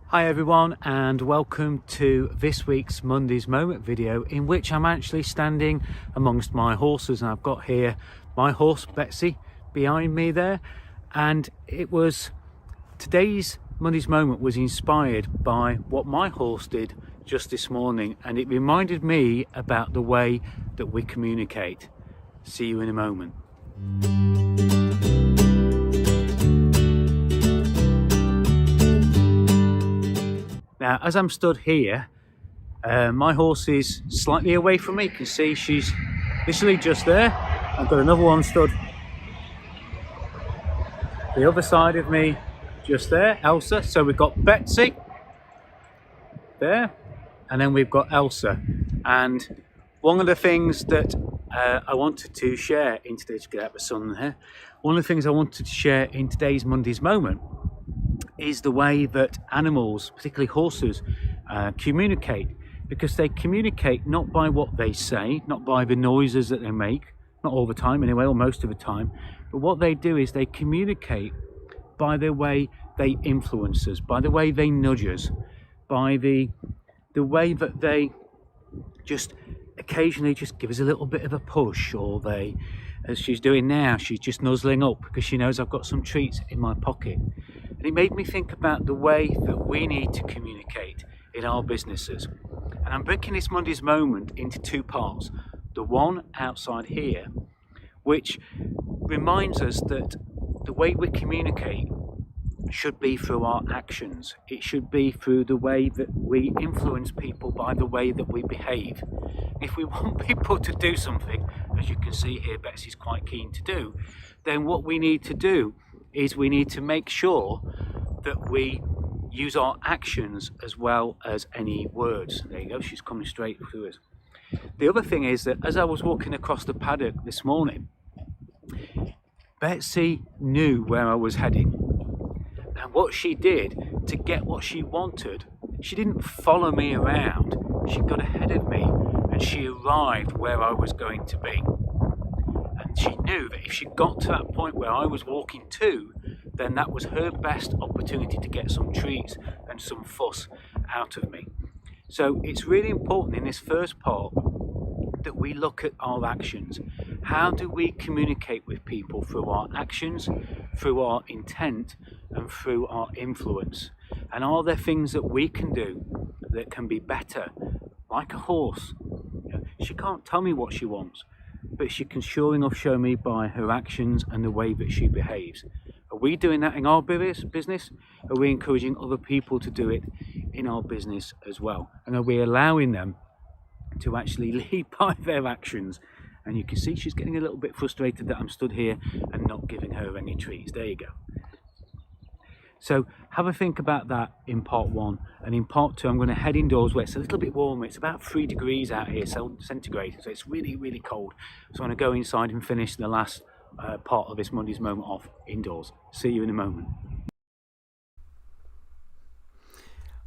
Hi everyone, and welcome to this week's Monday's Moment video, in which I'm actually standing amongst my horses, and I've got here my horse Betsy behind me there. And today's Monday's Moment was inspired by what my horse did just this morning, and it reminded me about the way that we communicate. See you in a moment. Now, as I'm stood here, my horse is slightly away from me. You can see she's literally just there. I've got another one stood the other side of me, just there, Elsa. So we've got Betsy there, and then we've got Elsa. And one of the things that I wanted to share in today's, get out the sun here, one of the things I wanted to share in today's Monday's Moment is the way that animals, particularly horses, communicate, because they communicate not by what they say, not by the noises that they make, not all the time anyway, or most of the time, but what they do is they communicate by the way they influence us, by the way they nudge us, by the way that they just occasionally just give us a little bit of a push, or they, as she's doing now, she's just nuzzling up because she knows I've got some treats in my pocket. And it made me think about the way that we need to communicate in our businesses. And I'm breaking this Monday's Moment into two parts. The one outside here, which reminds us that the way we communicate should be through our actions. It should be through the way that we influence people by the way that we behave. If we want people to do something, as you can see here Betsy's quite keen to do, then what we need to do is we need to make sure that we use our actions as well as any words. There you go, she's coming straight through us. The other thing is that as I was walking across the paddock this morning, Betsy knew where I was heading. And what she did to get what she wanted, she didn't follow me around. She got ahead of me and she arrived where I was going to be. And she knew that if she got to that point where I was walking to, then that was her best opportunity to get some treats and some fuss out of me. So it's really important in this first part that we look at our actions. How do we communicate with people? Through our actions, through our intent, and through our influence. And are there things that we can do that can be better? Like a horse, she can't tell me what she wants, but she can sure enough show me by her actions and the way that she behaves. Are we doing that in our business? Are we encouraging other people to do it in our business as well? And are we allowing them to actually lead by their actions? And you can see she's getting a little bit frustrated that I'm stood here and not giving her any treats. There you go. So have a think about that in part one. And in part two, I'm going to head indoors where it's a little bit warmer. It's about 3 degrees out here, centigrade. So it's really, really cold. So I'm going to go inside and finish the last part of this Monday's Moment off indoors. See you in a moment.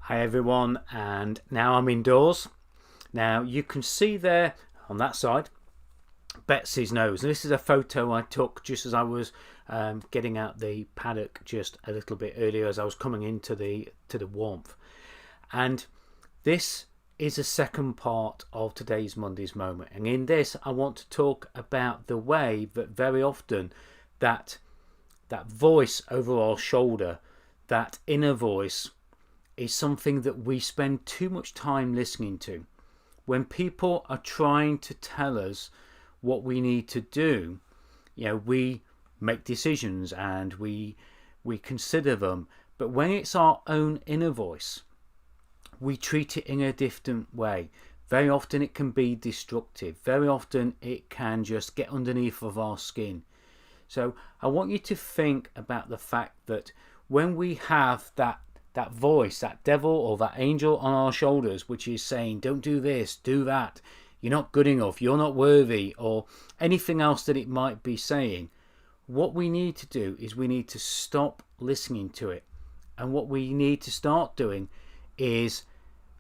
Hi everyone, and now I'm indoors. Now you can see there on that side Betsy's nose, and this is a photo I took just as I was getting out the paddock just a little bit earlier, as I was coming into the warmth. And this is a second part of today's Monday's Moment, and in this I want to talk about the way that very often that voice over our shoulder, that inner voice, is something that we spend too much time listening to. When people are trying to tell us what we need to do, we make decisions and we consider them, but when it's our own inner voice, we treat it in a different way. Very often it can be destructive. Very often it can just get underneath of our skin. So I want you to think about the fact that when we have that voice, that devil or that angel on our shoulders, which is saying, don't do this, do that, you're not good enough, you're not worthy, or anything else that it might be saying, what we need to do is we need to stop listening to it. And what we need to start doing is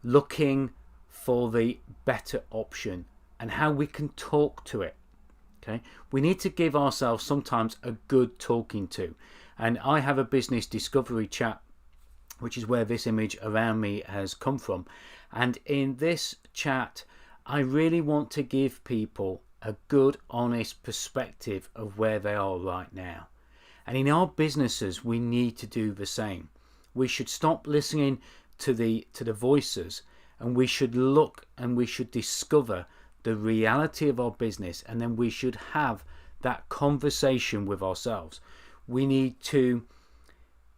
looking for the better option and how we can talk to it. Okay, we need to give ourselves sometimes a good talking to. And I have a business discovery chat which is where this image around me has come from. And in this chat, I really want to give people a good, honest perspective of where they are right now. And in our businesses, we need to do the same. We should stop listening to the voices, and we should look and we should discover the reality of our business, and then we should have that conversation with ourselves. We need to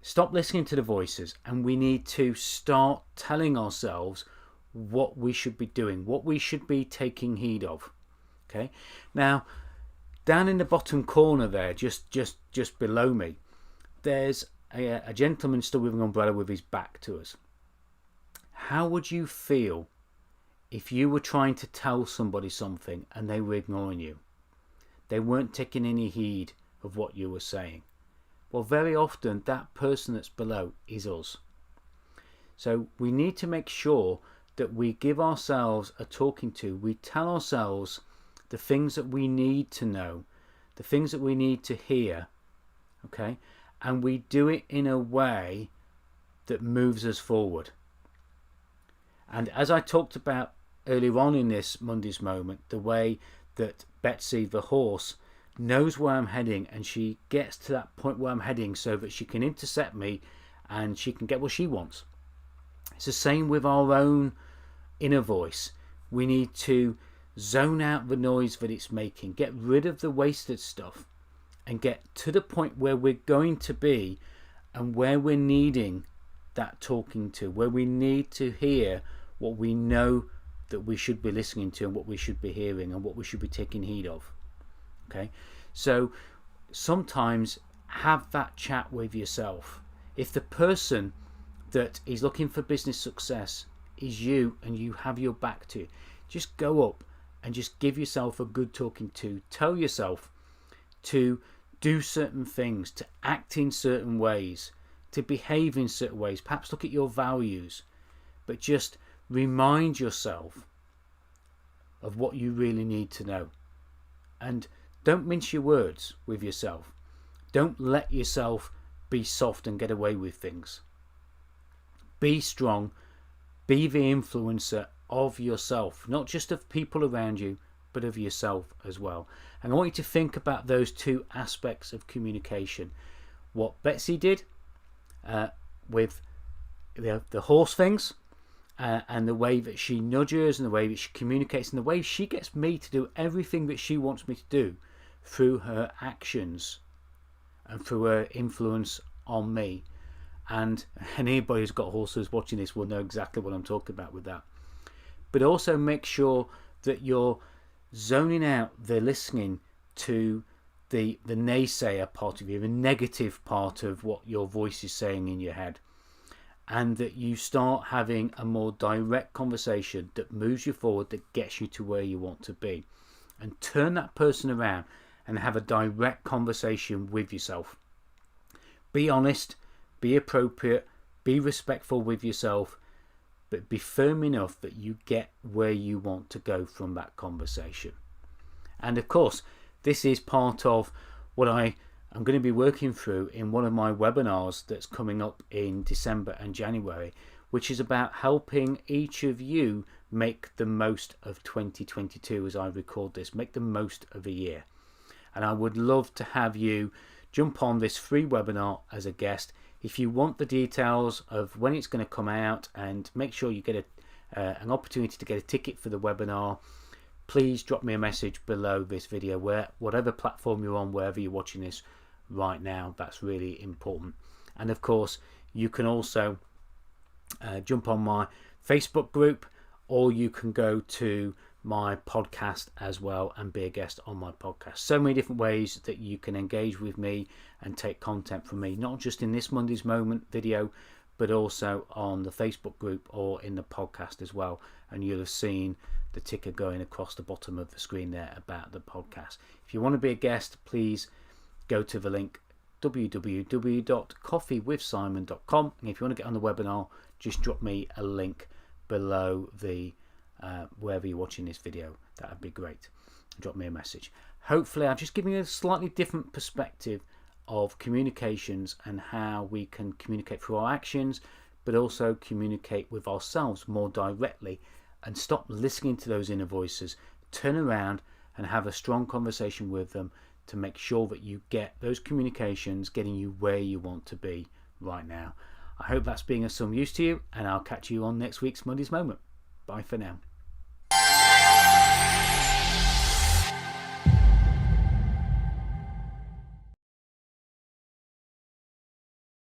stop listening to the voices, and we need to start telling ourselves what we should be doing, what we should be taking heed of. Okay, now down in the bottom corner there, just below me, there's a gentleman still with an umbrella with his back to us. How would you feel if you were trying to tell somebody something and they were ignoring you? They weren't taking any heed of what you were saying. Well, very often that person that's below is us. So we need to make sure that we give ourselves a talking to. We tell ourselves the things that we need to know, the things that we need to hear, okay? And we do it in a way that moves us forward. And as I talked about earlier on in this Monday's Moment, the way that Betsy the horse knows where I'm heading, and she gets to that point where I'm heading so that she can intercept me and she can get what she wants. It's the same with our own inner voice. We need to zone out the noise that it's making, get rid of the wasted stuff, and get to the point where we're going to be and where we're needing that talking to, where we need to hear what we know that we should be listening to and what we should be hearing and what we should be taking heed of. Okay, so sometimes have that chat with yourself. If the person that is looking for business success is you and you have your back to, just go up and just give yourself a good talking to. Tell yourself to do certain things, to act in certain ways, to behave in certain ways. Perhaps look at your values, but just remind yourself of what you really need to know. And don't mince your words with yourself. Don't let yourself be soft and get away with things. Be strong. Be the influencer of yourself, not just of people around you, but of yourself as well. And I want you to think about those two aspects of communication. What Betsy did with the horse things, and the way that she nudges and the way that she communicates and the way she gets me to do everything that she wants me to do through her actions and through her influence on me. And anybody who's got horses watching this will know exactly what I'm talking about with that. But also make sure that you're zoning out the listening to the naysayer part of you, the negative part of what your voice is saying in your head, and that you start having a more direct conversation that moves you forward, that gets you to where you want to be. And turn that person around and have a direct conversation with yourself. Be honest, be appropriate, be respectful with yourself, but be firm enough that you get where you want to go from that conversation. And of course, this is part of what I'm going to be working through in one of my webinars that's coming up in December and January, which is about helping each of you make the most of 2022 as I record this, make the most of a year. And I would love to have you jump on this free webinar as a guest. If you want the details of when it's going to come out and make sure you get an opportunity to get a ticket for the webinar, please drop me a message below this video, whatever platform you're on, wherever you're watching this right now. That's really important. And of course, you can also jump on my Facebook group, or you can go to my podcast as well and be a guest on my podcast. So many different ways that you can engage with me and take content from me, not just in this Monday's Moment video, but also on the Facebook group or in the podcast as well. And you'll have seen the ticker going across the bottom of the screen there about the podcast. If you want to be a guest, please go to the link www.coffeewithsimon.com, and if you want to get on the webinar, just drop me a link below the wherever you're watching this video. That would be great. Drop me a message. Hopefully I've just given you a slightly different perspective of communications and how we can communicate through our actions, but also communicate with ourselves more directly and stop listening to those inner voices. Turn around and have a strong conversation with them to make sure that you get those communications getting you where you want to be right now. I hope that's being of some use to you, and I'll catch you on next week's Monday's Moment. Bye for now.